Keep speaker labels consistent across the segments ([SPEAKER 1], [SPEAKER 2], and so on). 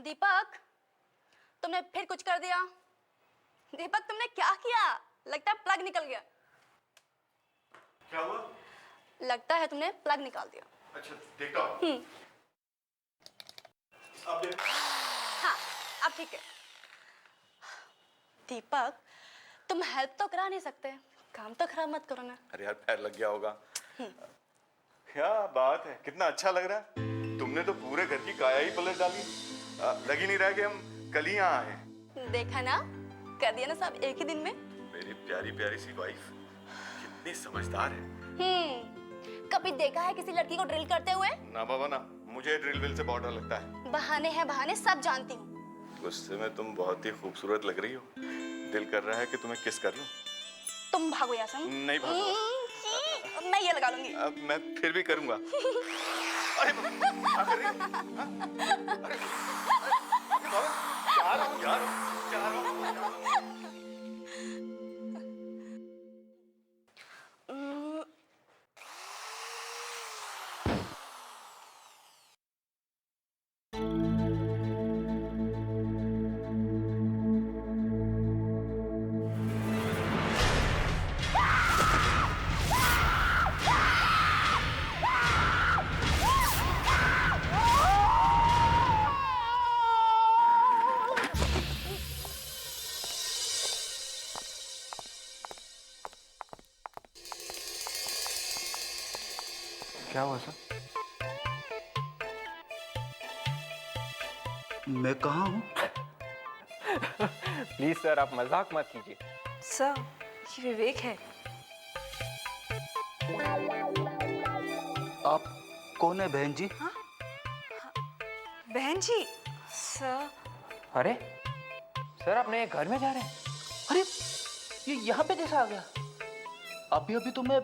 [SPEAKER 1] दीपक, तुमने फिर कुछ कर दिया। दीपक, तुमने क्या किया? लगता है प्लग निकल गया।
[SPEAKER 2] क्या हुआ?
[SPEAKER 1] लगता है तुमने प्लग निकाल दिया।
[SPEAKER 2] अच्छा, देखता हूँ। अब देख।
[SPEAKER 1] हाँ, अब ठीक है। दीपक, तुम हेल्प तो करा नहीं सकते, काम तो खराब मत करो ना।
[SPEAKER 2] अरे यार, पैर लग गया होगा। क्या बात है, कितना अच्छा लग रहा है। तुमने तो पूरे घर की काया ही पलट डाली। लग ही नहीं रहा कि हम कल ही यहाँ आए।
[SPEAKER 1] देखा ना, कर दिया ना सब एक ही दिन में।
[SPEAKER 2] मेरी प्यारी प्यारी सी वाइफ कितनी समझदार है।
[SPEAKER 1] कभी देखा है किसी लड़की को ड्रिल करते हुए?
[SPEAKER 2] ना बाबा ना, मुझे ड्रिल व्रिल से बहुत डर लगता है।
[SPEAKER 1] बहाने हैं बहाने, सब जानती हूँ।
[SPEAKER 2] गुस्से में तुम बहुत ही खूबसूरत लग रही हो। दिल कर रहा है कि तुम्हें किस कर लूं।
[SPEAKER 1] तुम भागो यहाँ से।
[SPEAKER 2] नहीं भागूंगा।
[SPEAKER 1] मैं ये लगा लूंगी।
[SPEAKER 2] अब मैं फिर भी करूंगा। अरे क्या कर रही हो? हाँ? अरे बाबा, जा रहा हूँ यार, जा रहा हूँ।
[SPEAKER 3] क्या हुआ सर?
[SPEAKER 4] मैं कहाँ हूँ?
[SPEAKER 3] प्लीज सर, आप मजाक मत कीजिए।
[SPEAKER 5] सर, ये विवेक है।
[SPEAKER 4] आप कौन है बहन जी?
[SPEAKER 5] बहन जी? सर,
[SPEAKER 3] अरे सर, आप नए घर में जा रहे हैं?
[SPEAKER 4] अरे ये यहाँ पे कैसे आ गया? अभी अभी तो मैं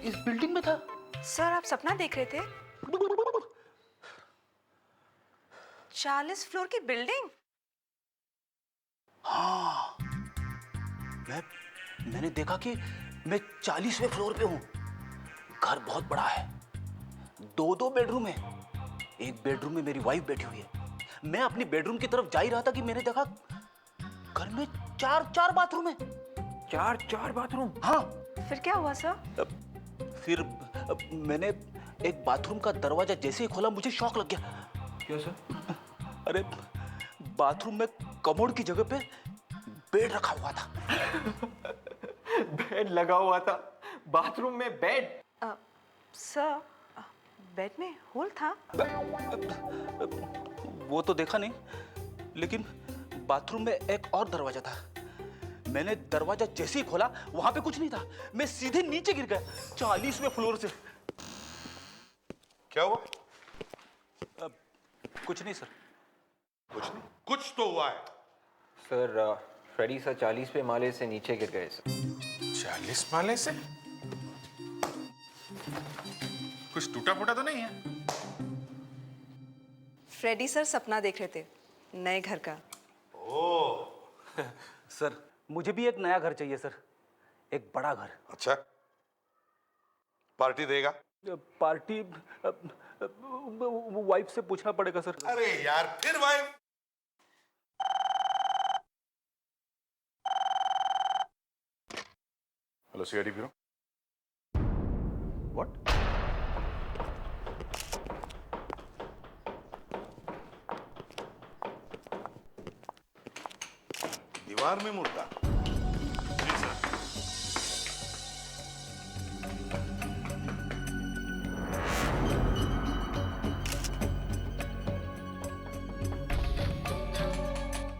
[SPEAKER 4] इस बिल्डिंग में था।
[SPEAKER 5] सर आप सपना देख रहे थे? 40 फ्लोर की बिल्डिंग?
[SPEAKER 4] हाँ, मैंने देखा कि मैं 40वें फ्लोर पे हूँ। घर बहुत बड़ा है, दो बेडरूम है। एक बेडरूम में मेरी वाइफ बैठी हुई है। मैं अपनी बेडरूम की तरफ जा ही रहा था कि मैंने देखा घर में चार बाथरूम है।
[SPEAKER 3] चार बाथरूम?
[SPEAKER 4] हाँ।
[SPEAKER 5] फिर क्या हुआ सर?
[SPEAKER 4] फिर मैंने एक बाथरूम का दरवाजा जैसे ही खोला, मुझे शॉक लग गया।
[SPEAKER 3] क्या सर?
[SPEAKER 4] अरे बाथरूम में कमोड की जगह पे बेड रखा हुआ था।
[SPEAKER 3] बेड लगा हुआ था? बाथरूम में बेड?
[SPEAKER 5] सर, बेड में होल था?
[SPEAKER 4] वो तो देखा नहीं, लेकिन बाथरूम में एक और दरवाजा था। मैंने दरवाजा जैसे ही खोला, वहां पे कुछ नहीं था। मैं सीधे नीचे गिर गया 40वें फ्लोर से।
[SPEAKER 2] क्या हुआ?
[SPEAKER 4] कुछ नहीं सर।
[SPEAKER 2] कुछ नहीं, कुछ तो हुआ है।
[SPEAKER 3] सर, फ्रेडी सर 40वें माले से नीचे गिर गए सर।
[SPEAKER 6] 40 माले से? कुछ टूटा फूटा तो नहीं है?
[SPEAKER 5] फ्रेडी सर सपना देख रहे थे नए घर का।
[SPEAKER 2] ओह,
[SPEAKER 4] सर मुझे भी एक नया घर चाहिए सर, एक बड़ा घर।
[SPEAKER 2] अच्छा, पार्टी देगा?
[SPEAKER 4] पार्टी वाइफ से पूछना पड़ेगा सर।
[SPEAKER 2] अरे यार, फिर wife? Hello CID bureau. What? दीवार में मुर्दा? जी सर।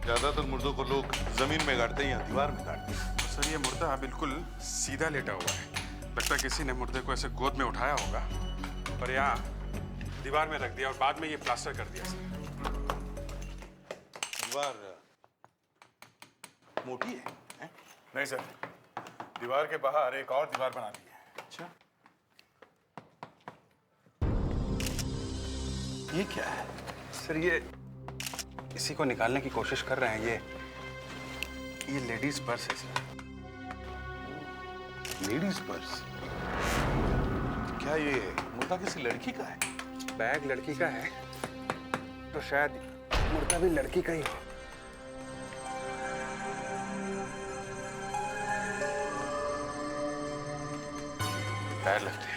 [SPEAKER 2] ज्यादातर मुर्दों को लोग जमीन में गाड़ते हैं या दीवार में गाड़ते हैं।
[SPEAKER 6] तो सर, ये मुर्दा बिल्कुल सीधा लेटा हुआ है। लगता है किसी ने मुर्दे को ऐसे गोद में उठाया होगा और यहाँ दीवार में रख दिया और बाद में ये प्लास्टर कर दिया सर।
[SPEAKER 2] दीवार मोटी है?
[SPEAKER 6] नहीं सर, दीवार के बाहर एक और दीवार बना दी है।
[SPEAKER 2] अच्छा,
[SPEAKER 6] ये क्या है सर? ये इसी को निकालने की कोशिश कर रहे हैं। ये लेडीज पर्स है सर।
[SPEAKER 2] Ladies purse? क्या ये मुर्दा किसी लड़की का है?
[SPEAKER 6] बैग लड़की का है तो शायद मुर्दा भी लड़की का ही हो। पैर लगते हैं।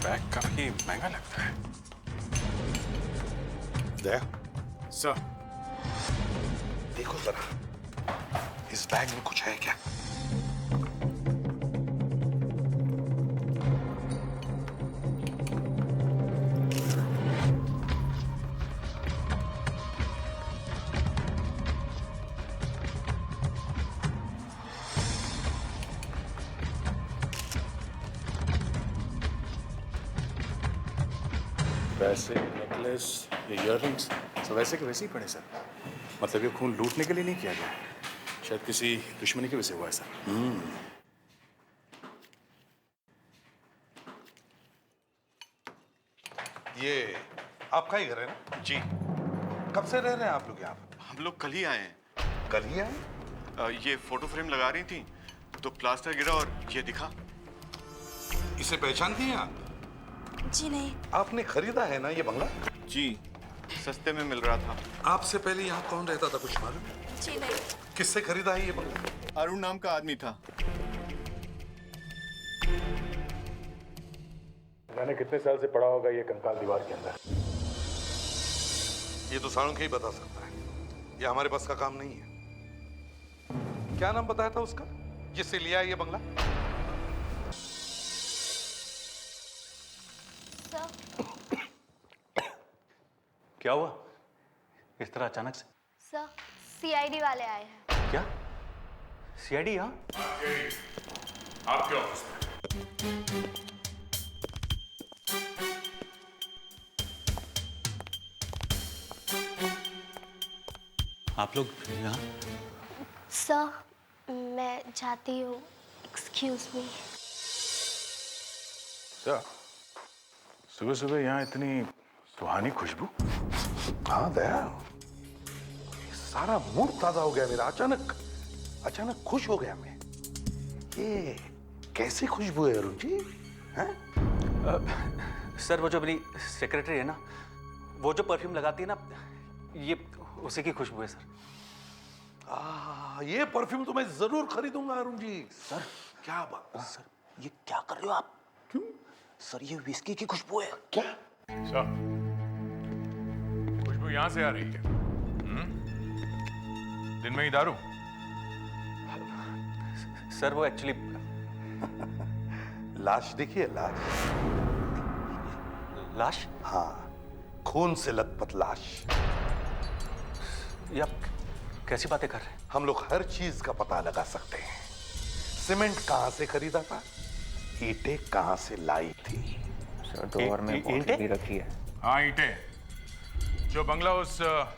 [SPEAKER 6] बैग काफी महंगा लगता है।
[SPEAKER 7] दया,
[SPEAKER 6] सर,
[SPEAKER 7] देखो जरा इस बैग में कुछ है क्या?
[SPEAKER 6] वैसे नेकलेस, ये इयररिंग्स सब वैसे के वैसे ही पड़े सर। मतलब ये खून लूटने के लिए नहीं किया गया है, शायद किसी दुश्मनी की वजह से हुआ है सर।
[SPEAKER 7] ये आपका ही घर है ना?
[SPEAKER 2] जी,
[SPEAKER 7] कब से रह रहे हैं आप लोग यहाँ पर?
[SPEAKER 2] हम लोग कल ही आए हैं।
[SPEAKER 7] कल ही आए?
[SPEAKER 2] ये फोटो फ्रेम लगा रही थी तो प्लास्टर गिरा और ये दिखा।
[SPEAKER 7] इसे पहचानती हैं आप?
[SPEAKER 1] जी नहीं।
[SPEAKER 7] आपने खरीदा है ना ये बंगला?
[SPEAKER 2] जी, सस्ते में मिल रहा था।
[SPEAKER 7] आपसे पहले यहाँ कौन रहता था, कुछ मालूम?
[SPEAKER 1] जी नहीं।
[SPEAKER 7] किससे खरीदा है ये बंगला?
[SPEAKER 2] अरुण नाम का आदमी था।
[SPEAKER 6] मैंने कितने साल से पड़ा होगा ये कंकाल दीवार के अंदर।
[SPEAKER 7] ये तो साळुंखे ही बता सकता है, ये हमारे पास का काम नहीं है। क्या नाम बताया था उसका जिससे लिया है ये बंगला?
[SPEAKER 1] सर,
[SPEAKER 4] क्या हुआ इस तरह अचानक से?
[SPEAKER 1] सर, सीआईडी वाले आए हैं।
[SPEAKER 4] क्या सीआईडी? यहाँ
[SPEAKER 6] आपके ऑफिस में।
[SPEAKER 4] आप लोग यहाँ?
[SPEAKER 8] सर, मैं जाती हूँ। Excuse me.
[SPEAKER 6] सर, सुबह सुबह यहाँ इतनी सुहानी खुशबू।
[SPEAKER 7] हाँ दया, सारा मूड ताजा हो गया मेरा। अचानक खुश हो गया मैं। ये कैसी खुशबू है अरुण जी? हैं?
[SPEAKER 4] सर, वो जो मेरी सेक्रेटरी है ना, वो जो परफ्यूम लगाती है ना, ये उसी की खुशबू है सर।
[SPEAKER 7] ये परफ्यूम तो मैं जरूर खरीदूंगा अरुण जी।
[SPEAKER 4] सर,
[SPEAKER 7] क्या बात?
[SPEAKER 4] सर ये क्या कर रहे हो आप?
[SPEAKER 7] क्यों?
[SPEAKER 4] सर ये विस्की की खुशबू है।
[SPEAKER 7] क्या?
[SPEAKER 6] सर, खुशबू यहाँ से आ रही है। दिन में ही दारू?
[SPEAKER 4] सर वो एक्चुअली
[SPEAKER 7] लाश देखिए, लाश।
[SPEAKER 4] लाश?
[SPEAKER 7] हाँ, खून से लथपथ लाश।
[SPEAKER 4] ये आप कैसी बातें कर रहे हैं?
[SPEAKER 7] हम लोग हर चीज का पता लगा सकते हैं। सीमेंट कहां से खरीदा था, ईंटें कहां से लाई थी।
[SPEAKER 3] सर ड्रॉअर में
[SPEAKER 4] ईंटें?
[SPEAKER 3] भी रखी है।
[SPEAKER 6] हाँ, ईंटें। जो बंगला उस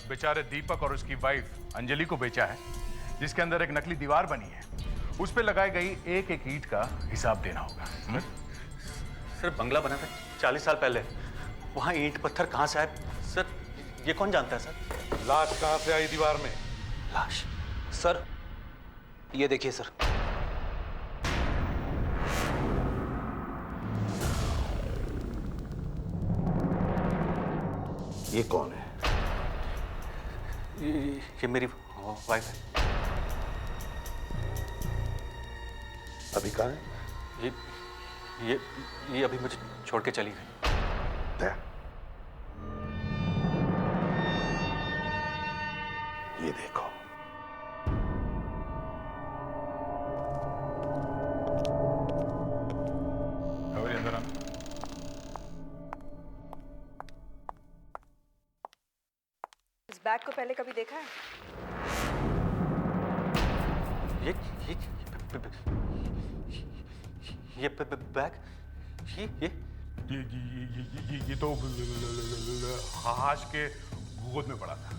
[SPEAKER 6] बेचारे दीपक और उसकी वाइफ अंजलि को बेचा है, जिसके अंदर एक नकली दीवार बनी है, उस पे लगाई गई एक एक ईंट का हिसाब देना होगा।
[SPEAKER 4] सर बंगला बना था 40 साल पहले, वहाँ ईंट पत्थर कहाँ से आए सर, ये कौन जानता है सर?
[SPEAKER 7] लाश कहां से आई दीवार में?
[SPEAKER 4] लाश? सर ये देखिए सर।
[SPEAKER 7] ये कौन है?
[SPEAKER 4] ये मेरी वाइफ है।
[SPEAKER 7] अभी कहाँ है?
[SPEAKER 4] ये अभी मुझे छोड़ के चली गई।
[SPEAKER 7] दया, ये देखो।
[SPEAKER 6] और अंदर आना।
[SPEAKER 5] इस बैग को पहले कभी देखा है?
[SPEAKER 4] ये बैग, ये
[SPEAKER 6] ये तो हाश के गोद में पड़ा था।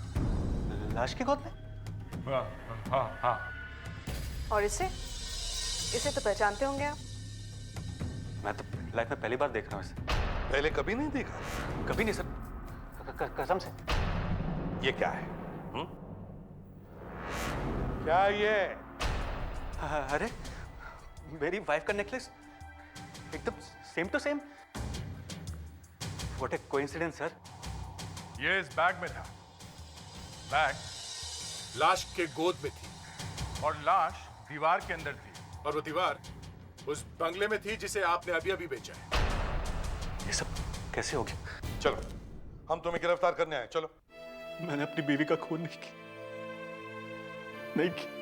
[SPEAKER 4] लाश की गोद में?
[SPEAKER 6] हाँ हाँ हाँ।
[SPEAKER 5] और इसे तो पहचानते होंगे आप।
[SPEAKER 4] मैं तो लाइफ में पहली बार देख रहा हूँ इसे।
[SPEAKER 7] पहले कभी नहीं देखा?
[SPEAKER 4] कभी नहीं सर, कसम से।
[SPEAKER 7] ये क्या है? क्या ये?
[SPEAKER 4] अरे मेरी वाइफ का नेकलेस एकदम same to same. What a coincidence sir.
[SPEAKER 6] ये इस बैग में था। बैग लाश के गोद में थी और लाश दीवार के अंदर थी और वो दीवार उस बंगले में थी जिसे आपने अभी अभी बेचा है।
[SPEAKER 4] ये सब कैसे हो गया?
[SPEAKER 7] चलो, हम तुम्हें गिरफ्तार करने आए, चलो।
[SPEAKER 4] मैंने अपनी बीवी का खून नहीं किया, नहीं किया।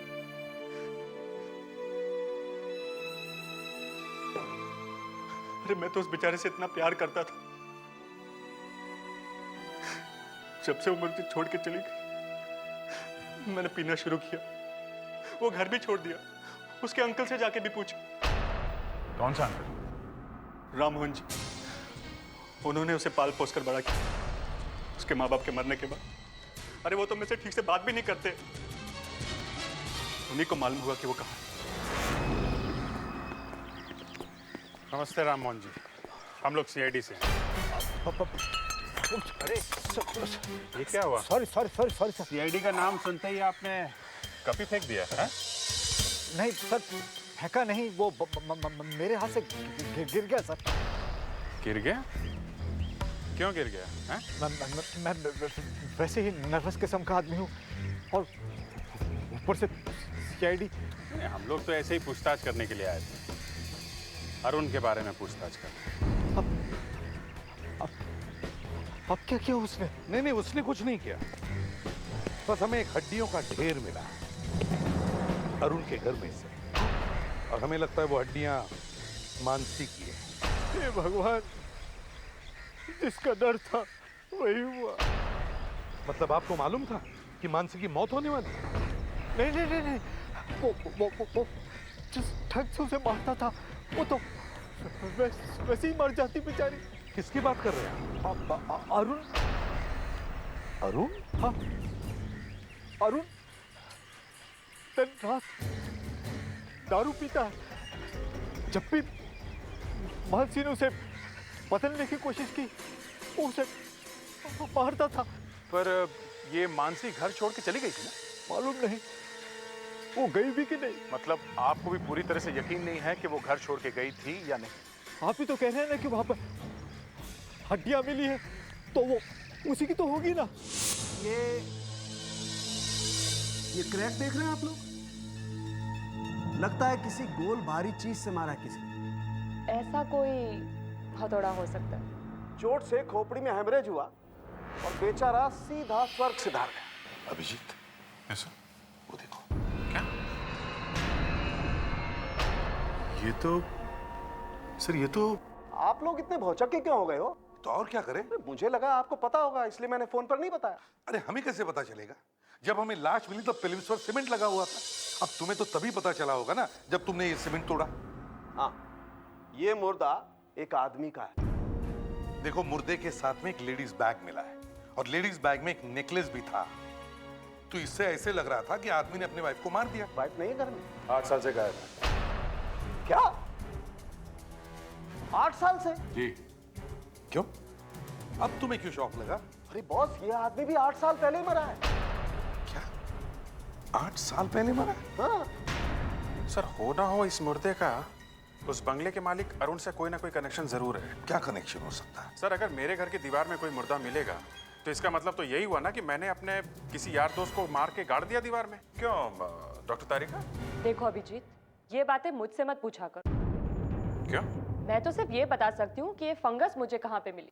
[SPEAKER 4] अरे मैं तो उस बेचारे से इतना प्यार करता था। जब से वो मुझे छोड़ के चली गई, मैंने पीना शुरू किया। वो घर भी छोड़ दिया। उसके अंकल से जाके भी पूछा।
[SPEAKER 6] कौन सा अंकल?
[SPEAKER 4] राममोहन जी। उन्होंने उसे पाल पोस कर बड़ा किया उसके माँ बाप के मरने के बाद। अरे वो तो मुझसे ठीक से बात भी नहीं करते। उन्हीं को मालूम हुआ कि वो कहाँ है।
[SPEAKER 9] नमस्ते राममोहन जी, हम लोग सीआईडी से हैं।
[SPEAKER 6] अरे
[SPEAKER 9] ये क्या हुआ?
[SPEAKER 10] Sorry sir.
[SPEAKER 9] सीआईडी का नाम सुनते ही आपने कॉपी फेंक दिया है?
[SPEAKER 10] नहीं सर, फेंका नहीं, वो मेरे हाथ से गिर गया सर।
[SPEAKER 9] गिर गया? क्यों गिर गया? हैं?
[SPEAKER 10] मैं वैसे ही नर्वस किस्म का आदमी हूँ और ऊपर से सीआईडी।
[SPEAKER 9] नहीं, हम लोग तो ऐसे ही पूछताछ करने के लिए आए थे। अरुण के बारे में पूछताछ कर।
[SPEAKER 10] अब क्या किया उसने?
[SPEAKER 7] नहीं, उसने कुछ नहीं किया। बस हमें एक हड्डियों का ढेर मिला अरुण के घर में से, और हमें लगता है वो हड्डियां मानसी की है।
[SPEAKER 10] हे भगवान, जिसका डर था वही हुआ।
[SPEAKER 7] मतलब आपको मालूम था कि मानसी की मौत होने वाली?
[SPEAKER 10] नहीं, वो जिस ढंग से उसे मारता था वो तो वैसे ही मर जाती बेचारी।
[SPEAKER 7] किसकी बात कर रहे हैं?
[SPEAKER 10] अरुण।
[SPEAKER 7] अरुण?
[SPEAKER 10] हाँ, अरुण दिन रात दारू पीता है। जब भी मानसी ने उसे बदलने की कोशिश की, वो उसे मारता था।
[SPEAKER 6] पर ये मानसी घर छोड़ के चली गई थी ना?
[SPEAKER 10] मालूम नहीं वो गई भी कि नहीं।
[SPEAKER 6] मतलब आपको भी पूरी तरह से यकीन नहीं है कि वो घर छोड़ के गई थी या नहीं?
[SPEAKER 10] आप ही तो कह रहे हैं ना कि वहां पर हड्डियां मिली है, तो वो उसी की तो होगी ना।
[SPEAKER 11] ये क्रैक देख रहे हैं आप लोग? लगता है किसी गोल भारी चीज से मारा किसी।
[SPEAKER 12] ऐसा कोई हथौड़ा हो सकता है।
[SPEAKER 11] चोट से खोपड़ी में हेमरेज हुआ और बेचारा सीधा स्वर्ग सिधार गया।
[SPEAKER 7] अभिजीत,
[SPEAKER 6] ऐसा?
[SPEAKER 7] वो देखो।
[SPEAKER 6] क्या? ये तो सर, ये तो
[SPEAKER 11] आप लोग इतने भौचक्के क्यों हो गए हो?
[SPEAKER 7] तो और क्या करें?
[SPEAKER 11] मुझे लगा आपको पता होगा, इसलिए मैंने फोन पर नहीं बताया।
[SPEAKER 7] अरे हमें कैसे पता चलेगा? जब हमें लाश मिली तब फिल्म्स पर सीमेंट लगा हुआ था। अब तुम्हें तो तभी पता चला होगा ना जब तुमने ये सीमेंट तोड़ा।
[SPEAKER 11] हाँ, ये मुर्दा एक आदमी का है।
[SPEAKER 7] देखो, मुर्दे के साथ में एक लेडीज बैग मिला है और लेडीज बैग में एक नेकलेस भी था। तो इससे ऐसे लग रहा था कि आदमी ने अपनी वाइफ को मार दिया।
[SPEAKER 11] वाइफ नहीं है घर में?
[SPEAKER 6] 8 साल से गायब है।
[SPEAKER 11] क्या? 8 साल से?
[SPEAKER 6] जी।
[SPEAKER 7] क्यों? अब तुम्हें क्यों शौक लगा?
[SPEAKER 11] अरे बॉस, ये आदमी भी 8 साल पहले मरा है।
[SPEAKER 7] क्या 8 साल पहले मरा?
[SPEAKER 11] हाँ।
[SPEAKER 6] सर, हो ना हो इस मुर्दे का उस बंगले के मालिक अरुण से कोई ना कोई कनेक्शन जरूर है।
[SPEAKER 7] क्या कनेक्शन हो सकता है?
[SPEAKER 6] सर, अगर मेरे घर की दीवार में कोई मुर्दा मिलेगा तो इसका मतलब तो यही हुआ ना कि मैंने अपने किसी यार दोस्त को मार के गाड़ दिया दीवार में। क्यों डॉक्टर तारिका?
[SPEAKER 12] देखो अभिजीत, ये बातें मुझसे मत पूछा कर।
[SPEAKER 6] क्यों?
[SPEAKER 12] मैं तो सिर्फ ये बता सकती हूँ कि ये फंगस मुझे कहाँ पे मिली।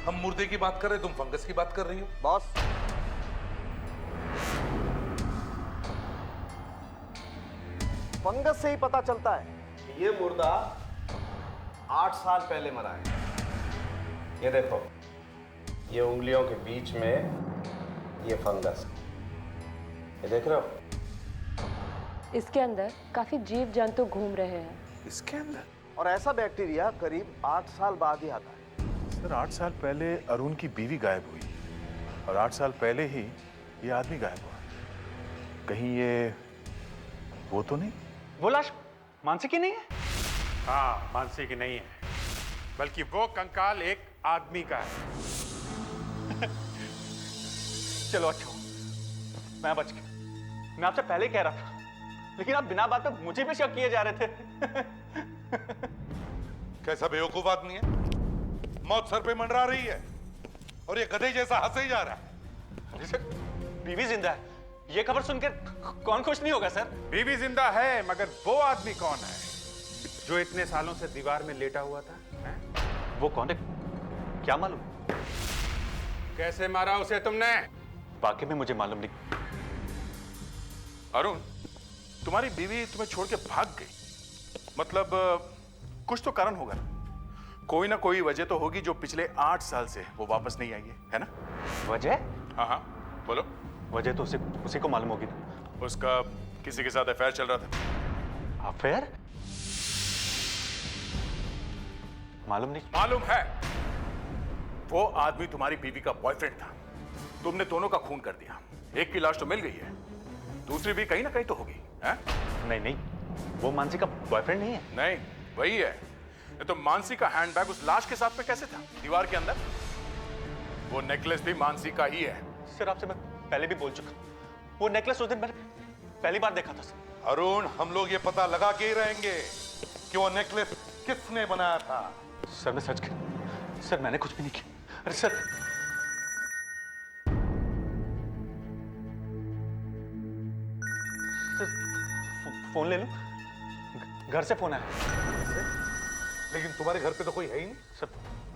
[SPEAKER 7] हम मुर्दे की बात कर रहे, तुम फंगस की बात कर रही हो।
[SPEAKER 11] बॉस, फंगस से ही पता चलता है कि ये मुर्दा 8 साल पहले मरा है। ये देखो, ये उंगलियों के बीच में ये फंगस, ये देख रहे हो?
[SPEAKER 12] इसके अंदर काफी जीव जंतु घूम रहे हैं।
[SPEAKER 7] इसके अंदर?
[SPEAKER 11] और ऐसा बैक्टीरिया करीब 8 साल बाद ही आता है।
[SPEAKER 6] सर, 8 साल पहले अरुण की बीवी गायब हुई और 8 साल पहले ही ये आदमी गायब हुआ। कहीं ये वो तो नहीं?
[SPEAKER 10] वो लाश मानसी की नहीं है?
[SPEAKER 9] हाँ, मानसी की नहीं है, बल्कि वो कंकाल एक आदमी का है।
[SPEAKER 10] चलो अच्छा हो, मैं बच गया। मैं आपसे पहले ही कह रहा था, लेकिन आप बिना बात पे मुझे भी शक किए जा रहे थे।
[SPEAKER 7] कैसा बेवकूफ आदमी है, मौत सर पे मंडरा रही है और ये गधे जैसा हंसे ही जा रहा है।
[SPEAKER 10] अरे सर, बीवी जिंदा है, ये खबर सुनकर कौन खुश नहीं होगा सर?
[SPEAKER 9] बीवी जिंदा है, मगर वो आदमी कौन है जो इतने सालों से दीवार में लेटा हुआ था? हैं?
[SPEAKER 10] वो कौन है क्या मालूम?
[SPEAKER 9] कैसे मारा उसे तुमने?
[SPEAKER 10] वाकई में मुझे मालूम नहीं।
[SPEAKER 6] अरुण, तुम्हारी बीवी तुम्हें छोड़ के भाग गई, मतलब कुछ तो कारण होगा ना? कोई ना कोई वजह तो होगी जो पिछले 8 साल से वो वापस नहीं आई है ना?
[SPEAKER 10] वजह?
[SPEAKER 6] हाँ हाँ, बोलो।
[SPEAKER 10] वजह तो उसी को मालूम होगी ना।
[SPEAKER 6] उसका किसी के साथ अफेयर चल रहा था।
[SPEAKER 10] अफेयर? मालूम नहीं।
[SPEAKER 6] मालूम है, वो आदमी तुम्हारी बीवी का बॉयफ्रेंड था। तुमने दोनों का खून कर दिया। एक की लाश तो मिल गई है, दूसरी भी कहीं ना कहीं तो होगी।
[SPEAKER 10] नहीं नहीं, वो मानसी का बॉयफ्रेंड नहीं है।
[SPEAKER 6] नहीं, वही है। तो मानसी का हैंडबैग उस लाश के साथ में कैसे था दीवार के अंदर? वो नेकलेस भी मानसी का ही है।
[SPEAKER 10] सर, आपसे मैं पहले भी बोल चुका, वो नेकलेस उस दिन मैंने पहली बार देखा था सर।
[SPEAKER 7] अरुण, हम लोग ये पता लगा के ही रहेंगे कि वो नेकलेस किसने बनाया था।
[SPEAKER 10] सर मैं सच कह, सर मैंने कुछ भी नहीं किया। अरे सर, फोन ले लो, घर से फोन आया।
[SPEAKER 7] लेकिन तुम्हारे घर पे तो कोई है ही नहीं।
[SPEAKER 10] सर,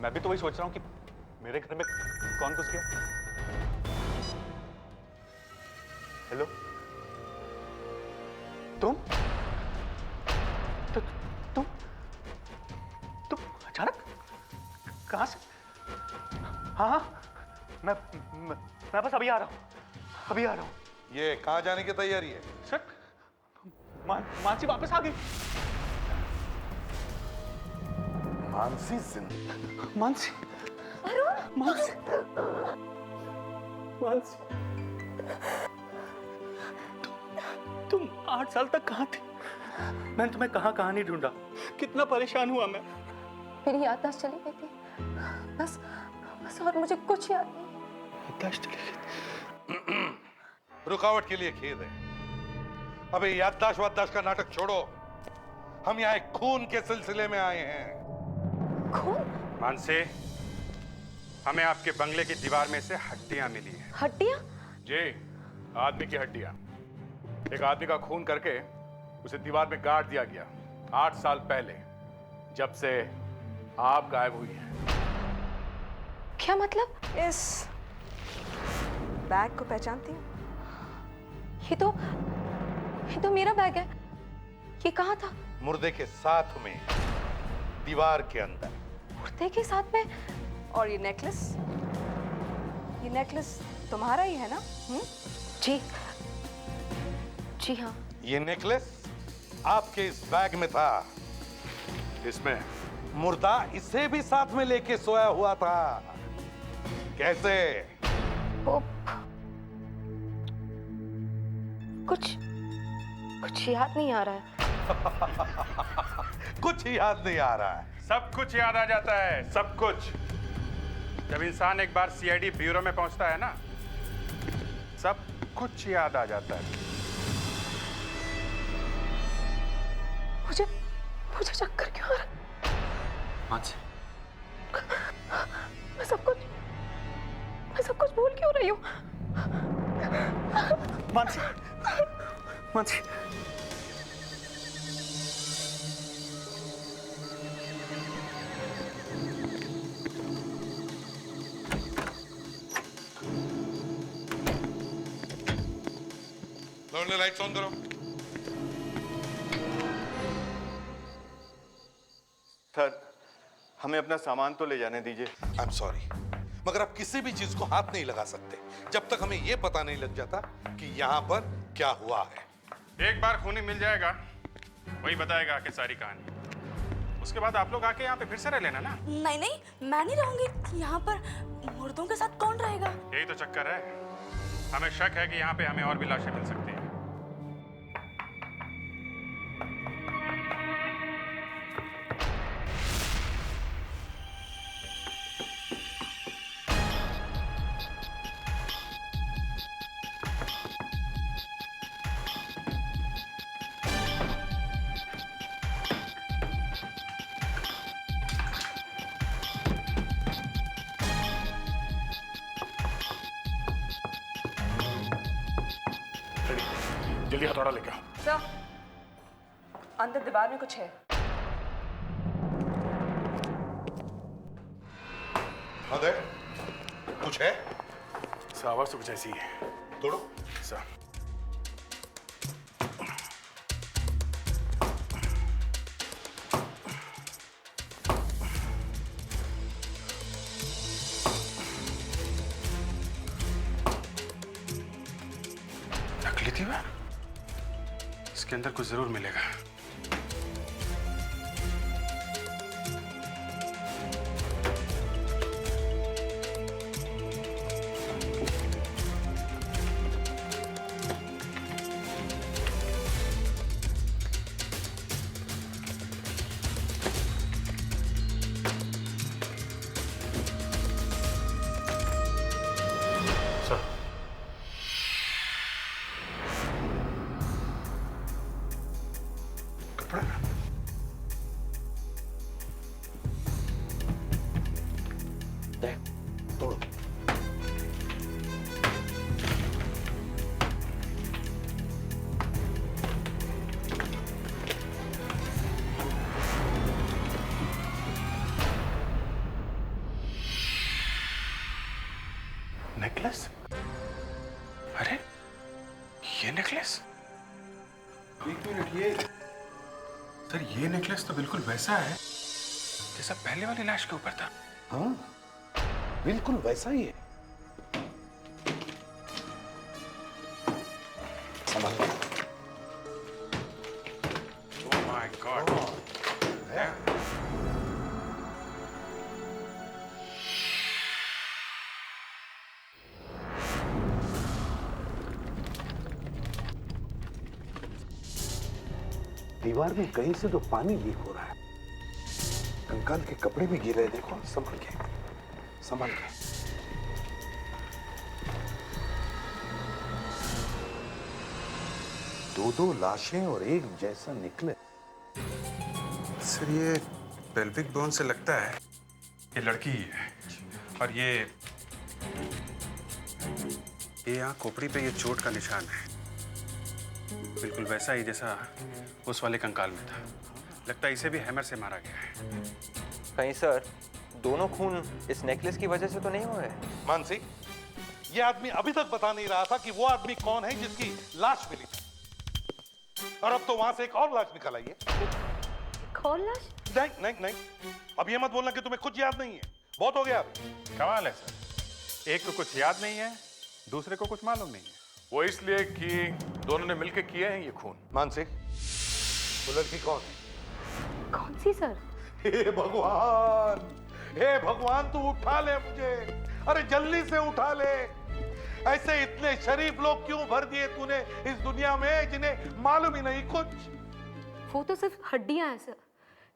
[SPEAKER 10] मैं भी तो वही सोच रहा हूँ कि मेरे घर में कौन घुस गया। हेलो, तुम अचानक कहां से? हाँ हाँ, मैं बस अभी आ रहा हूँ।
[SPEAKER 7] ये कहाँ जाने की तैयारी है?
[SPEAKER 10] सर, मानसी वापस आ गई।
[SPEAKER 7] मानसी जिंदा?
[SPEAKER 10] मानसी, मानसी, मानसी, तुम 8 साल तक कहाँ थी? मैंने तुम्हें कहाँ नहीं ढूंढा, कितना परेशान हुआ मैं।
[SPEAKER 12] मेरी याददाश्त चली गई थी, बस और मुझे कुछ याद नहीं।
[SPEAKER 10] याददाश्त चली गई।
[SPEAKER 7] रुकावट के लिए खेद है। अबे याददाश्त वाददाश्त का नाटक छोड़ो, हम यहाँ एक खून के सिलसिले में आए हैं।
[SPEAKER 12] खून?
[SPEAKER 9] मानसी, हमें आपके बंगले की दीवार में से हड्डियां मिली हैं।
[SPEAKER 12] हड्डियां?
[SPEAKER 6] जी, आदमी की हड्डियां। एक आदमी का खून करके उसे दीवार में गाड़ दिया गया 8 साल पहले, जब से आप गायब हुई हैं।
[SPEAKER 12] क्या मतलब?
[SPEAKER 5] इस बैग को पहचानती हूँ?
[SPEAKER 12] ये तो मेरा बैग है। ये कहाँ था?
[SPEAKER 7] मुर्दे के साथ में, दीवार के अंदर।
[SPEAKER 12] मुर्दे के साथ में?
[SPEAKER 5] और ये नेकलेस तुम्हारा ही है ना?
[SPEAKER 12] जी हाँ।
[SPEAKER 7] ये नेकलेस आपके इस बैग में था।
[SPEAKER 6] इसमें
[SPEAKER 7] मुर्दा इसे भी साथ में लेके सोया हुआ था। कैसे?
[SPEAKER 12] वो कुछ याद नहीं आ रहा है।
[SPEAKER 7] कुछ याद नहीं आ रहा है।
[SPEAKER 9] सब कुछ याद आ जाता है, सब कुछ। जब इंसान एक बार सीआईडी ब्यूरो में पहुंचता है ना, सब कुछ याद आ जाता है।
[SPEAKER 12] मुझे चक्कर क्यों आ रहा है?
[SPEAKER 4] मानसी,
[SPEAKER 12] मैं सब कुछ भूल क्यों रही हूँ?
[SPEAKER 10] मानसी, मानसी,
[SPEAKER 7] लाइट्स ऑन करो।
[SPEAKER 2] सर, हमें अपना सामान तो ले जाने दीजिए।
[SPEAKER 7] आई एम सॉरी, मगर आप किसी भी चीज को हाथ नहीं लगा सकते जब तक हमें यह पता नहीं लग जाता कि यहाँ पर क्या हुआ है।
[SPEAKER 9] एक बार खूनी मिल जाएगा, वही बताएगा कि सारी कहानी। उसके बाद आप लोग आके यहाँ पे फिर से रह लेना ना।
[SPEAKER 1] नहीं, मैं नहीं रहूंगी यहाँ पर। मुर्दों के साथ कौन रहेगा?
[SPEAKER 9] यही तो चक्कर है। हमें शक है कि यहाँ पे हमें और भी लाशें मिल सकती हैं। जल्दी हथौड़ा लेके आओ।
[SPEAKER 5] सर, अंदर दीवार में कुछ है।
[SPEAKER 7] अरे कुछ है?
[SPEAKER 9] सर आवाज तो कुछ ऐसी है।
[SPEAKER 7] तोड़ो।
[SPEAKER 9] सर नकली दीवार, इसके अंदर कुछ जरूर मिलेगा। सर कपड़ा
[SPEAKER 7] तोड़ो।
[SPEAKER 9] नेकलेस? अरे ये नेकलेस? एक मिनट, ये सर ये नेकलेस तो बिल्कुल वैसा है जैसा पहले वाली लाश के ऊपर था।
[SPEAKER 7] हाँ बिल्कुल वैसा ही है।
[SPEAKER 9] Oh my God.
[SPEAKER 7] दीवार में कहीं से तो पानी लीक हो रहा है। कंकाल के कपड़े भी गिर रहे, देखो। संभल के, संभल के। दो लाशें और एक जैसा निकले।
[SPEAKER 9] सर ये पेल्विक बोन से लगता है ये लड़की ही है। और ये यहाँ खोपड़ी पे ये चोट का निशान है, बिल्कुल वैसा ही जैसा उस वाले कंकाल में था। लगता है इसे भी हैमर से मारा गया है।
[SPEAKER 3] कहीं सर दोनों खून इस नेकलेस की वजह से तो नहीं हुए हैं?
[SPEAKER 7] मानसी, ये आदमी अभी तक बता नहीं रहा था कि वो आदमी कौन है जिसकी लाश मिली थी। और अब तो वहां से एक और लाश निकल आई है।
[SPEAKER 12] कौन लाश?
[SPEAKER 7] नहीं नहीं नहीं, अब ये मत बोलना कि तुम्हें कुछ याद नहीं है। बहुत हो गया अब।
[SPEAKER 9] कमाल है सर, एक को कुछ याद नहीं है, दूसरे को कुछ मालूम नहीं है।
[SPEAKER 6] वो इसलिए कि दोनों ने मिलकर किए हैं ये खून।
[SPEAKER 7] मानसी, वो लड़की कौन है?
[SPEAKER 12] कौन सी सर?
[SPEAKER 7] हे भगवान, हे भगवान, तू उठा ले मुझे। अरे जल्दी से उठा ले। ऐसे इतने शरीफ लोग क्यों भर दिए तूने इस दुनिया में जिन्हें मालूम ही नहीं कुछ।
[SPEAKER 12] वो तो सिर्फ हड्डियां हैं सर,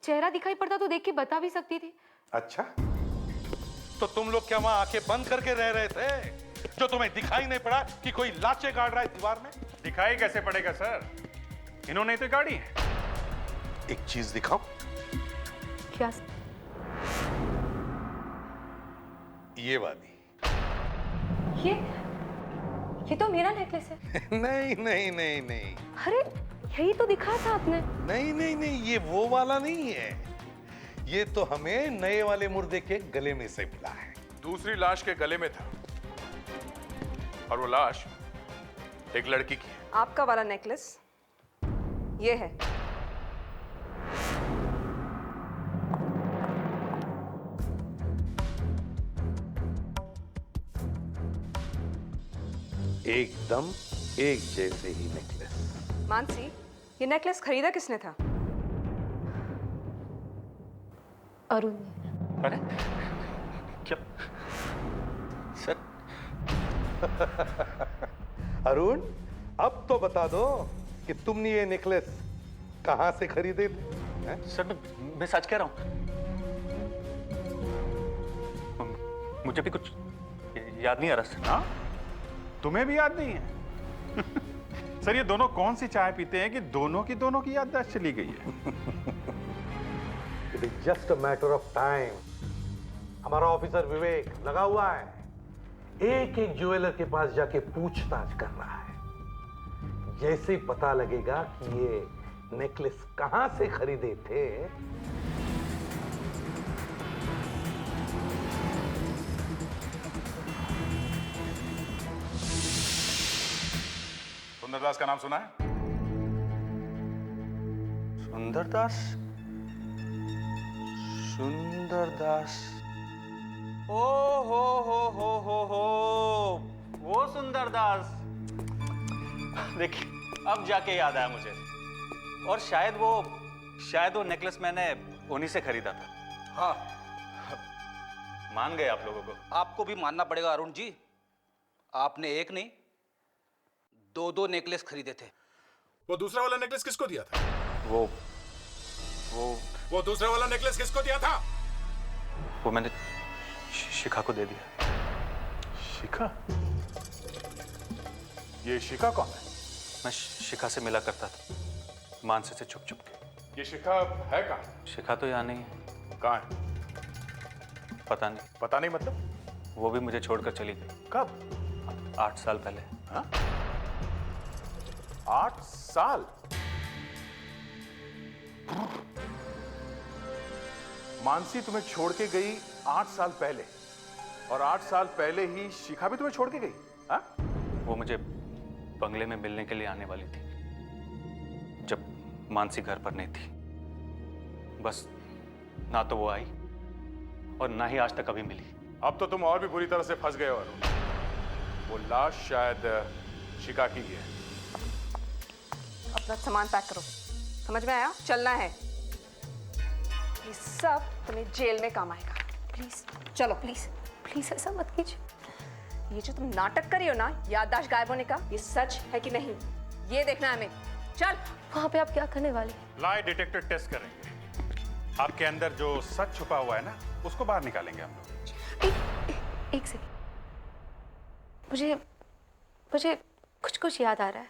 [SPEAKER 12] चेहरा दिखाई पड़ता तो देख के बता भी सकती थी।
[SPEAKER 7] अच्छा, तो तुम लोग क्या वहां आंखें बंद करके रह रहे थे जो तुम्हें दिखाई नहीं पड़ा कि कोई लाशें गाड़ रहा है दीवार में?
[SPEAKER 9] दिखाई कैसे पड़ेगा सर, इन्होंने तो गाड़ी है।
[SPEAKER 7] एक चीज दिखाओ।
[SPEAKER 12] क्या?
[SPEAKER 7] ये वाली।
[SPEAKER 12] ये तो मेरा नेकलेस है।
[SPEAKER 7] नहीं नहीं नहीं नहीं
[SPEAKER 12] अरे यही तो दिखा था आपने।
[SPEAKER 7] नहीं नहीं नहीं, ये वो वाला नहीं है। ये तो हमें नए वाले मुर्दे के गले में से मिला है।
[SPEAKER 6] दूसरी लाश के गले में था और वो लाश एक लड़की की है।
[SPEAKER 5] आपका वाला नेकलेस ये है।
[SPEAKER 7] एकदम एक जैसे ही नेकलेस।
[SPEAKER 5] मानसी, ये नेकलेस खरीदा किसने था?
[SPEAKER 12] अरुण ने।
[SPEAKER 11] अरे क्या सर,
[SPEAKER 7] अरुण, अब तो बता दो कि तुमने ये नेकलेस कहां से खरीदे थे?
[SPEAKER 4] सर मैं सच कह रहा हूं, मुझे भी कुछ याद नहीं आ रहा सर।
[SPEAKER 6] हाँ? तुम्हें भी याद नहीं है? सर ये दोनों कौन सी चाय पीते हैं कि दोनों की याददाश्त चली गई है?
[SPEAKER 7] It is just a matter of time. हमारा ऑफिसर विवेक लगा हुआ है, एक एक ज्वेलर के पास जाके पूछताछ कर रहा है। जैसे ही पता लगेगा कि ये नेकलेस कहां से खरीदे थे,
[SPEAKER 6] सुंदरदास का नाम सुना है?
[SPEAKER 4] सुंदरदास? सुंदरदास? ओ हो, वो सुंदरदास। देखिए अब जाके याद आया मुझे। और शायद वो नेकलेस मैंने उन्हीं से खरीदा था।
[SPEAKER 11] हाँ,
[SPEAKER 4] मान गए आप लोगों को?
[SPEAKER 13] आपको भी मानना पड़ेगा अरुण जी, आपने एक नहीं दो नेकलेस खरीदे थे।
[SPEAKER 6] वो दूसरा वाला नेकलेस किसको दिया था?
[SPEAKER 4] वो
[SPEAKER 6] दूसरा वाला नेकलेस किसको दिया था?
[SPEAKER 4] वो मैंने शिखा को दे दिया।
[SPEAKER 6] शिखा? ये शिखा कौन है?
[SPEAKER 4] मैं शिखा से मिला करता था, मानसी से छुप छुप के।
[SPEAKER 6] ये शिखा है कहाँ?
[SPEAKER 4] शिखा तो यहाँ नहीं है।
[SPEAKER 6] कहाँ है?
[SPEAKER 4] पता नहीं।
[SPEAKER 6] पता नहीं मतलब?
[SPEAKER 4] वो भी मुझे छोड़कर चली गई।
[SPEAKER 6] कब?
[SPEAKER 4] 8 साल पहले।
[SPEAKER 6] हाँ? 8 साल? मानसी तुम्हें छोड़ के गई 8 साल पहले, और 8 साल पहले ही शिखा भी तुम्हें छोड़ के गई? हाँ?
[SPEAKER 4] वो मुझे बंगले में मिलने के लिए आने वाली थी जब मानसी घर पर नहीं थी। बस ना तो वो आई और ना ही आज तक कभी मिली।
[SPEAKER 6] अब तो तुम और भी बुरी तरह से फंस गए हो अरुण। वो लाश शायद शिखा की है।
[SPEAKER 5] अपना सामान पैक करो, समझ में आया? चलना है। ये सब तुम्हें जेल में काम आएगा। प्लीज चलो। प्लीज ऐसा मत कीजिए। ये जो तुम नाटक कर रही हो ना, याददाश्त गायब होने का, ये सच है कि नहीं ये देखना है हमें। चल।
[SPEAKER 12] वहां पे आप क्या करने वाले?
[SPEAKER 6] लाई डिटेक्टर टेस्ट करेंगे। आपके अंदर जो सच छुपा हुआ है ना, उसको बाहर निकालेंगे हम लोग।
[SPEAKER 12] एक सेकंड, मुझे कुछ याद आ रहा है।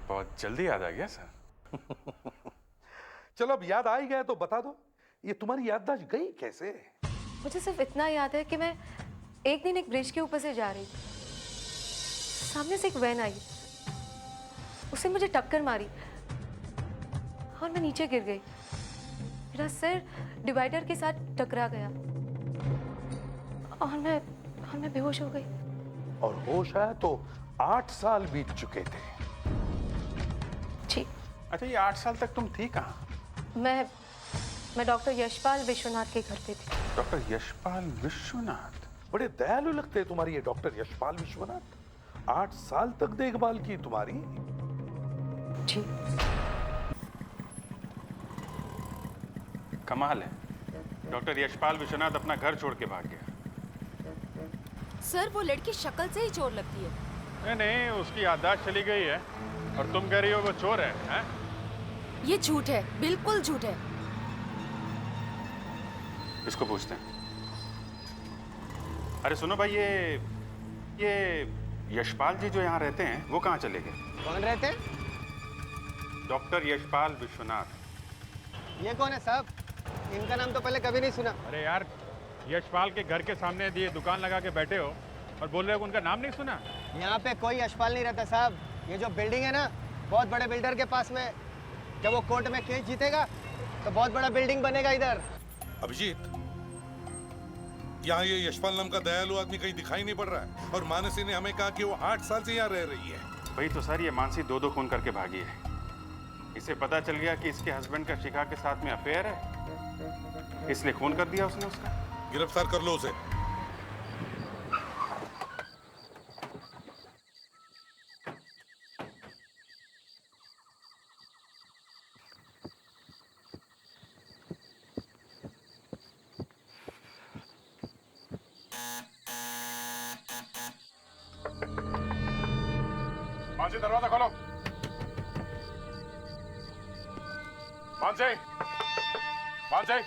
[SPEAKER 6] बहुत जल्दी याद आ गया सर।
[SPEAKER 7] चलो अब याद आ ही गया तो बता दो, ये तुम्हारी याददाश्त गई कैसे?
[SPEAKER 12] मुझे सिर्फ इतना याद है कि मैं एक दिन एक ब्रिज के ऊपर से जा रही थी, सामने से एक वैन आई, उसने मुझे टक्कर मारी और मैं नीचे गिर गई। मेरा सिर डिवाइडर के साथ टकरा गया और मैं बेहोश हो गई।
[SPEAKER 7] और होश आया तो 8 साल बीत चुके थे।
[SPEAKER 12] जी।
[SPEAKER 6] अच्छा, ये 8 साल तक तुम थी कहाँ?
[SPEAKER 12] मैं डॉक्टर यशपाल विश्वनाथ के घर पे थी।
[SPEAKER 6] डॉक्टर यशपाल विश्वनाथ?
[SPEAKER 7] बड़े दयालु लगते हैं तुम्हारी ये डॉक्टर यशपाल विश्वनाथ। 8 साल तक देखभाल की तुम्हारी।
[SPEAKER 12] जी।
[SPEAKER 6] कमाल है, डॉक्टर यशपाल विश्वनाथ अपना घर छोड़ के भाग गया।
[SPEAKER 14] सर वो लड़की शक्ल से ही चोर लगती है।
[SPEAKER 6] नहीं, उसकी याददाश्त चली गई है और तुम कह रही हो वो चोर है, हैं?
[SPEAKER 14] ये झूठ है, बिल्कुल झूठ है।
[SPEAKER 6] इसको पूछते हैं। अरे सुनो भाई, ये यशपाल जी जो यहाँ रहते हैं वो कहाँ चले गए?
[SPEAKER 10] कौन रहते हैं?
[SPEAKER 6] डॉक्टर यशपाल विश्वनाथ।
[SPEAKER 10] ये कौन है साहब? इनका नाम तो पहले कभी नहीं सुना।
[SPEAKER 6] अरे यार, यशपाल के घर के सामने ये दुकान लगा के बैठे हो और बोल रहे हो उनका नाम नहीं सुना?
[SPEAKER 10] यहाँ पे कोई यशपाल नहीं रहता साहब। ये जो बिल्डिंग है ना, बहुत बड़े बिल्डर के पास में। जब वो कोर्ट में केस जीतेगा तो बहुत बड़ा बिल्डिंग बनेगा इधर।
[SPEAKER 7] अभिजीत, यहाँ ये यशपाल नाम का दयालु आदमी कहीं दिखाई नहीं पड़ रहा है, और मानसी ने हमें कहा कि वो 8 साल से यहाँ रह रही है।
[SPEAKER 6] वही तो सर, ये मानसी 2 खून करके भागी है। इसे पता चल गया कि इसके हस्बैंड का शिखा के साथ में अफेयर है, इसलिए खून कर दिया उसने उसका।
[SPEAKER 7] गिरफ्तार कर लो उसे।
[SPEAKER 6] मानसी दरवाजा खोलो। मानसी, मानसी,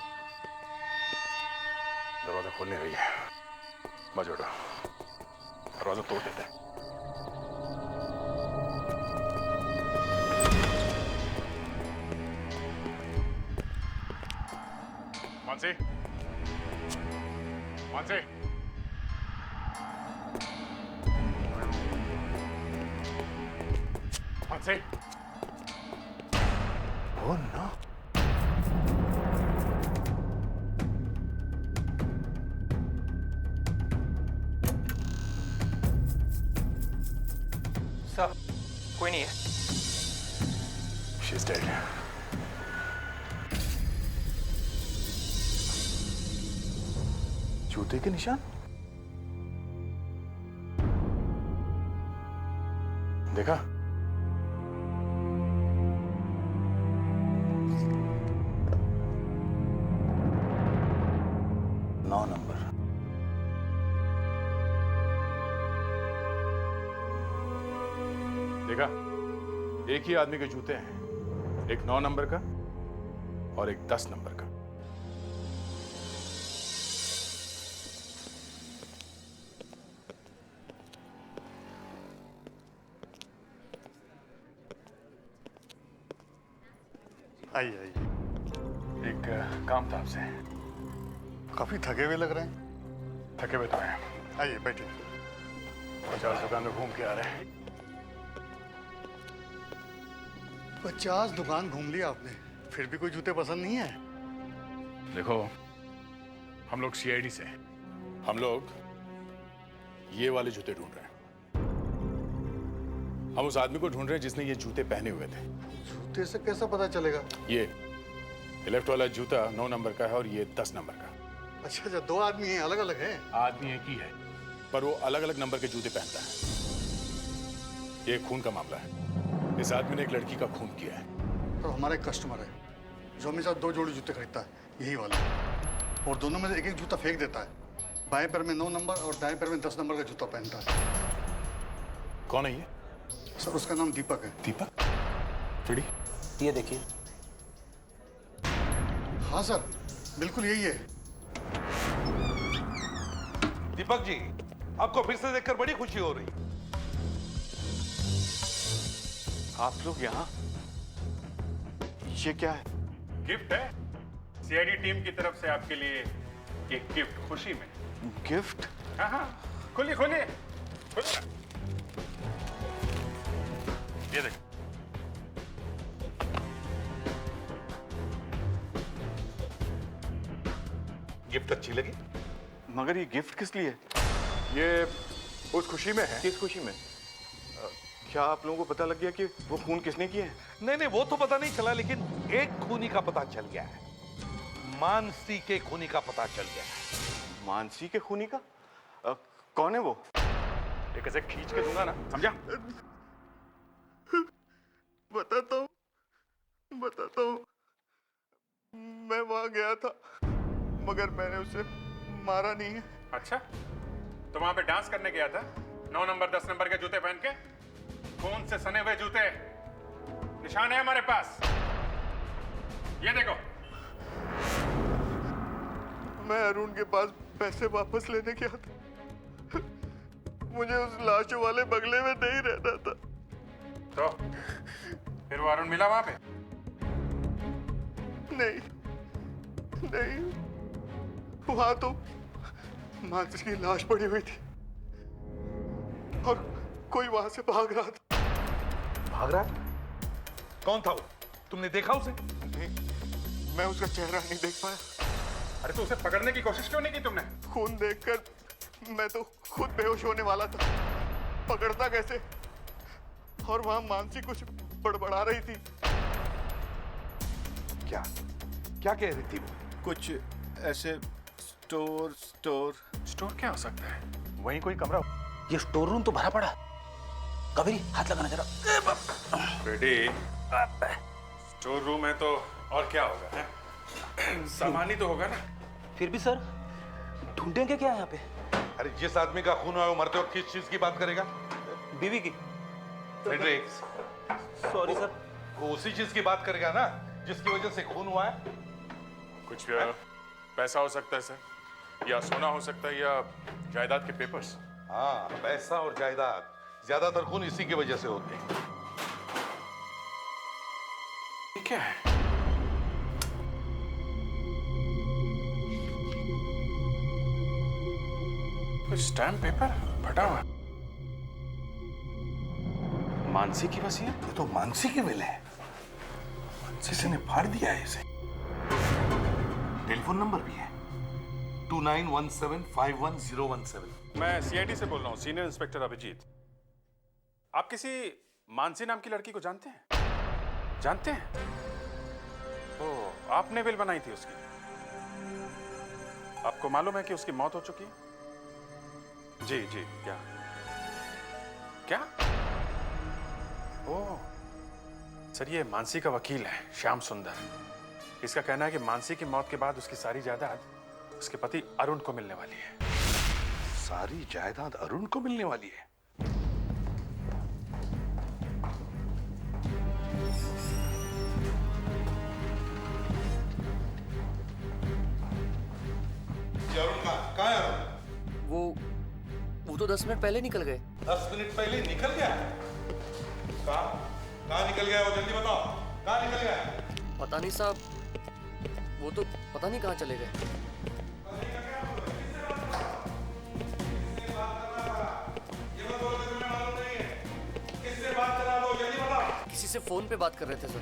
[SPEAKER 6] दरवाजा खोलने रही है। मत जोड़ो, दरवाजा तोड़ देते हैं। Mansi, Mansi, Mansi. Oh no.
[SPEAKER 3] Sir, कोई नहीं है।
[SPEAKER 6] She's dead. जूते के निशान? देखा? नंबर। देखा? एक ही आदमी के जूते हैं, एक 9 नंबर का और एक 10 नंबर का।
[SPEAKER 2] आइए आइए।
[SPEAKER 6] एक काम था आपसे।
[SPEAKER 2] काफी थके हुए लग रहे हैं।
[SPEAKER 6] थके हुए तो हैं।
[SPEAKER 2] आइए बैठिए।
[SPEAKER 6] 50 दुकान में घूम के आ रहे हैं।
[SPEAKER 2] 50 दुकान घूम लिया आपने, फिर भी कोई जूते पसंद नहीं है?
[SPEAKER 6] देखो, हम लोग सीआईडी से हैं। हम लोग ये वाले जूते ढूंढ रहे हैं। हम उस आदमी को ढूंढ रहे हैं जिसने ये जूते पहने हुए थे।
[SPEAKER 2] जूते से कैसा पता चलेगा?
[SPEAKER 6] ये लेफ्ट वाला जूता 9 नंबर का है और ये 10 नंबर का।
[SPEAKER 2] अच्छा अच्छा, 2 आदमी हैं, अलग अलग हैं?
[SPEAKER 6] आदमी एक ही है, पर वो अलग अलग नंबर के जूते पहनता है। ये खून का मामला है। इस आदमी ने एक लड़की का खून किया है।
[SPEAKER 2] तो हमारा एक कस्टमर है जो हमेशा 2 जोड़ी जूते खरीदता है, यही वाला, और दोनों में से एक एक जूता फेंक देता है। बाएं पैर में 9 नंबर और दाएं पैर में 10 नंबर का जूता पहनता है।
[SPEAKER 6] कौन है ये?
[SPEAKER 2] सर उसका नाम दीपक है।
[SPEAKER 6] दीपक? फ्रेडी,
[SPEAKER 4] ये देखिए।
[SPEAKER 2] हाँ सर, बिल्कुल यही है।
[SPEAKER 7] दीपक जी, आपको फिर से देखकर बड़ी खुशी हो रही।
[SPEAKER 2] आप लोग यहाँ? ये क्या है?
[SPEAKER 6] गिफ्ट है सीआईडी टीम की तरफ से आपके लिए। एक गिफ्ट खुशी में।
[SPEAKER 2] गिफ्ट?
[SPEAKER 6] हाँ हाँ, खोलिए खोलिए खोलिए। ये देखो।
[SPEAKER 7] गिफ्ट अच्छी लगी?
[SPEAKER 2] मगर ये गिफ्ट किस लिए?
[SPEAKER 6] ये उस खुशी में है।
[SPEAKER 2] किस खुशी में? क्या आप लोगों को पता लग गया कि वो खून किसने किया है?
[SPEAKER 7] नहीं नहीं, वो तो पता नहीं चला, लेकिन एक खूनी का पता चल गया है। मानसी के खूनी का पता चल गया है।
[SPEAKER 2] मानसी के खूनी का? कौन है वो?
[SPEAKER 6] एक ऐसे खींच के दूंगा ना, समझा?
[SPEAKER 2] बताता हूँ। मैं वहां गया था, मगर मैंने उसे मारा नहीं है।
[SPEAKER 6] अच्छा, तो वहां पे डांस करने गया था 9 नंबर 10 नंबर के जूते पहन के? खून से सने हुए जूते, निशान है हमारे पास। ये देखो।
[SPEAKER 2] मैं अरुण के पास पैसे वापस लेने गया था। मुझे उस लाशों वाले बंगले में नहीं रहना था।
[SPEAKER 6] तो फिर वो अरुण मिला वहां पे?
[SPEAKER 2] नहीं, वहां तो मानसी की लाश पड़ी हुई थी और कोई वहां से भाग रहा था।
[SPEAKER 7] भाग रहा? कौन था वो? तुमने देखा उसे?
[SPEAKER 2] नहीं, मैं उसका चेहरा नहीं देख पाया।
[SPEAKER 6] अरे तो उसे पकड़ने की कोशिश क्यों नहीं की तुमने?
[SPEAKER 2] खून देखकर मैं तो खुद बेहोश होने वाला था। पकड़ता कैसे? और वहां मानसी कुछ बड़बड़ा रही थी।
[SPEAKER 7] क्या कह रही थी वो?
[SPEAKER 2] कुछ ऐसे स्टोर
[SPEAKER 6] क्या हो सकता है? वहीं कोई कमरा?
[SPEAKER 4] ये स्टोर रूम तो भरा पड़ा है। कबीर, हाथ लगाना जरा।
[SPEAKER 6] बेटी, स्टोर रूम है तो और क्या होगा? है? सामान ही तो होगा ना।
[SPEAKER 4] फिर भी सर, ढूंढेंगे क्या यहाँ पे?
[SPEAKER 7] अरे जिस आदमी का खून हुआ है वो मरते वक्त किस चीज की बात करेगा?
[SPEAKER 4] बीवी की।
[SPEAKER 7] Fredericks,
[SPEAKER 13] sorry sir.
[SPEAKER 7] वो उसी चीज की बात करेगा ना जिसकी वजह से खून हुआ है?
[SPEAKER 6] कुछ पैसा हो सकता है सर, या सोना हो सकता है, या जायदाद के पेपर्स।
[SPEAKER 7] हाँ, पैसा और जायदाद, ज्यादातर खून इसी की वजह से होते हैं।
[SPEAKER 6] ये क्या है? कुछ स्टैम्प पेपर फटा हुआ। मानसी की वसीयत?
[SPEAKER 7] ये तो मानसी की विल है। मानसी ने फाड़ दिया है इसे। टेलीफोन नंबर भी है 2917511017।
[SPEAKER 6] मैं सीआईडी से बोल रहा हूँ, सीनियर इंस्पेक्टर अभिजीत। आप किसी मानसी नाम की लड़की को जानते हैं? जानते हैं? तो आपने बिल बनाई थी उसकी। आपको मालूम है कि उसकी मौत हो चुकी है? जी जी। क्या क्या? ओह सर, ये मानसी का वकील है, श्याम सुंदर। इसका कहना है कि मानसी की मौत के बाद उसकी सारी जायदाद उसके पति अरुण को मिलने वाली है।
[SPEAKER 7] सारी जायदाद अरुण को मिलने वाली है? अरुण कहाँ है अरुण?
[SPEAKER 10] वो तो 10 मिनट पहले निकल गए।
[SPEAKER 7] 10 मिनट पहले निकल गया? कहाँ निकल गया वो? जल्दी बताओ, कहाँ निकल गया?
[SPEAKER 10] पता नहीं साहब, वो तो पता नहीं कहाँ चले गए। किसी से फोन पे बात कर रहे थे सर।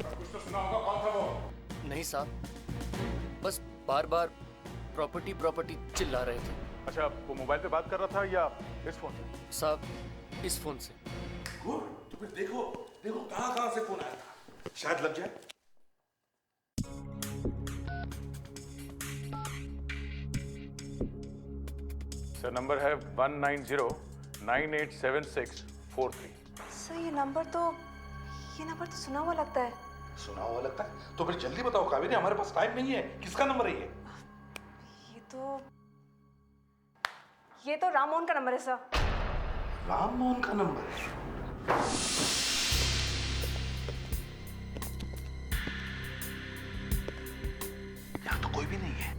[SPEAKER 6] कुछ तो सुना होगा, कौन था वो?
[SPEAKER 10] नहीं साहब, बस बार बार प्रॉपर्टी प्रॉपर्टी चिल्ला रहे थे।
[SPEAKER 6] अच्छा, वो मोबाइल पे बात कर रहा था या इस फोन से?
[SPEAKER 10] साहब, इस फोन से।
[SPEAKER 7] गुड, तो फिर देखो देखो कहाँ से फोन आया था, शायद लग जाए।
[SPEAKER 6] सर नंबर है 190987643।
[SPEAKER 5] सर ये नंबर तो सुना हुआ लगता है।
[SPEAKER 7] सुना हुआ लगता है? तो फिर जल्दी बताओ कावेरी, हमारे पास टाइम नहीं है। किसका नंबर है ये?
[SPEAKER 5] ये तो राममोहन का नंबर है सर।
[SPEAKER 7] राममोहन का नंबर है? यहाँ तो कोई भी नहीं है।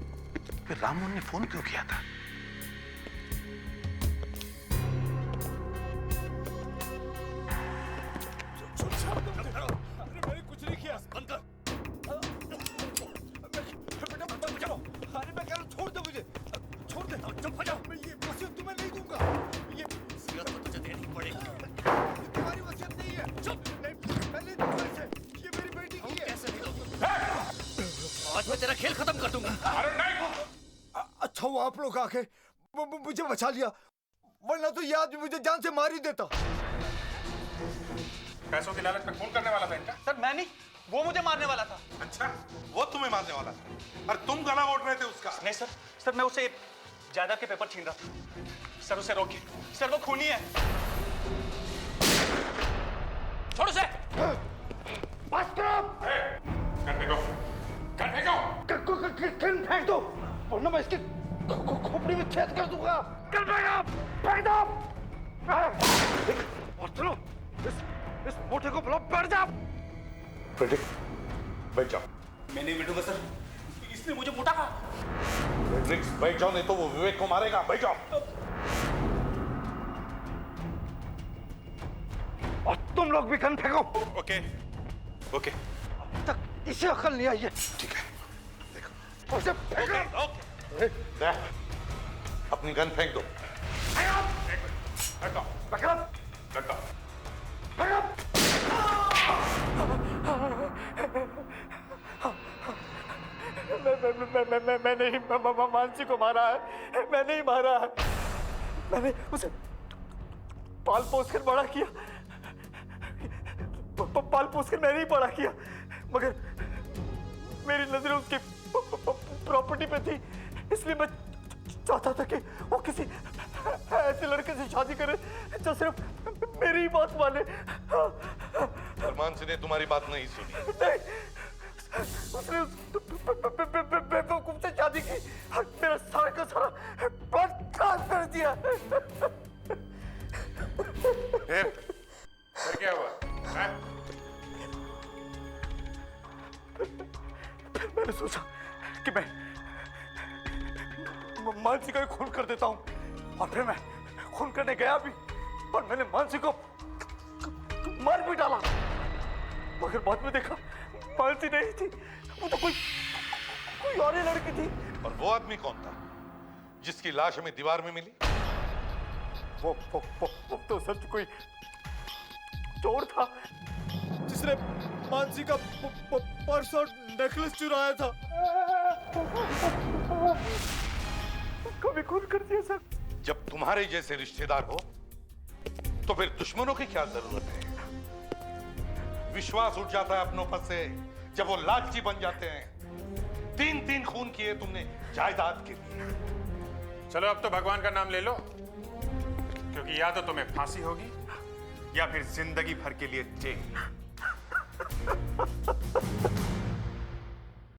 [SPEAKER 7] फिर राममोहन ने फोन क्यों किया था?
[SPEAKER 10] मैंने कुछ नहीं किया। बंद कर। अरे मैं कह रहा हूँ छोड़ दो मुझे, छोड़ दे। चुप हो जाओ, मैं ये वसीयत तुम्हें नहीं दूंगा। ये वसीयत तो तुझे देनी पड़ेगी। तुम्हारी वसीयत नहीं है। चुप। नहीं, पहले कैसे? ये मेरी बेटी की है। कैसे नहीं दूंगा? आज मैं तेरा खेल खत्म कर दूंगा। अरे नहीं। अच्छा वो आप लोग आके मुझे बचा लिया, वरना तो ये आदमी मुझे जान से मार ही देता।
[SPEAKER 6] पैसों की लालच में खून करने वाला था इनका?
[SPEAKER 13] सर मैं नहीं, वो मुझे मारने वाला था।
[SPEAKER 7] अच्छा, वो तुम्हें मारने वाला था और तुम गला घोट रहे थे उसका?
[SPEAKER 13] नहीं सर, सर मैं उसे जायदाद के पेपर छीन रहा था। सर उसे रोकिए, सर वो खूनी है। छोड़ उसे।
[SPEAKER 10] बस करो।
[SPEAKER 6] गन फेंको, गन फेंको।
[SPEAKER 10] गन फेंक दो, वरना मैं इसके खोपड़ी में छेद कर दूंगा। गन फेंक दो। और चलो, इस मोटे को बुलाओ, बैठ जा।
[SPEAKER 7] फ्रेडरिक, बैठ जाओ।
[SPEAKER 13] मैं नहीं बैठूंगा सर, इसने मुझे मोटा कहा।
[SPEAKER 7] फ्रेडरिक बैठ जाओ, नहीं तो वो विवेक को मारेगा। बैठ जाओ।
[SPEAKER 10] और तुम लोग भी गन फेंको।
[SPEAKER 6] Okay okay.
[SPEAKER 10] अब तक इसे अकल नहीं आई है।
[SPEAKER 7] ठीक है, देखो
[SPEAKER 10] उसे फेंको।
[SPEAKER 7] दे, अपनी गन फेंक दो।
[SPEAKER 10] मैंने ही मानसी को मारा है। मैंने ही मारा है। मैंने उसे पाल पोस कर बड़ा किया। पाल पोस कर मैंने ही बड़ा किया, मगर मेरी नजर उसकी प्रॉपर्टी पे थी, इसलिए मैं चाहता था कि वो किसी ऐसे लड़के से शादी करे जो सिर्फ मेरी ही बात माने।
[SPEAKER 7] सलमान सिंह ने तुम्हारी बात नहीं सुनी।
[SPEAKER 10] नहीं, उसने बेवकूफ से शादी की और मेरा सारा का सारा ब्लड ट्रांसफर दिया।
[SPEAKER 6] फिर
[SPEAKER 10] मानसी का खून कर देता हूँ। और फिर मैं खून करने गया भी, पर मैंने मानसी को मार भी डाला, मगर बाद में देखा मानसी नहीं थी, वो तो कोई और ही लड़की थी।
[SPEAKER 7] और वो आदमी कौन था जिसकी लाश हमें दीवार में मिली?
[SPEAKER 10] वो तो सच कोई चोर था जिसने मानसी का पर्स और नेकलेस चुराया था। कभी खून कर दिया सर।
[SPEAKER 7] जब तुम्हारे जैसे रिश्तेदार हो तो फिर दुश्मनों की क्या जरूरत है? विश्वास उठ जाता है अपनों पर से जब वो लालची बन जाते हैं। 3 खून किए तुमने जायदाद के लिए।
[SPEAKER 9] चलो अब तो भगवान का नाम ले लो, क्योंकि या तो तुम्हें फांसी होगी या फिर जिंदगी भर के लिए जेल।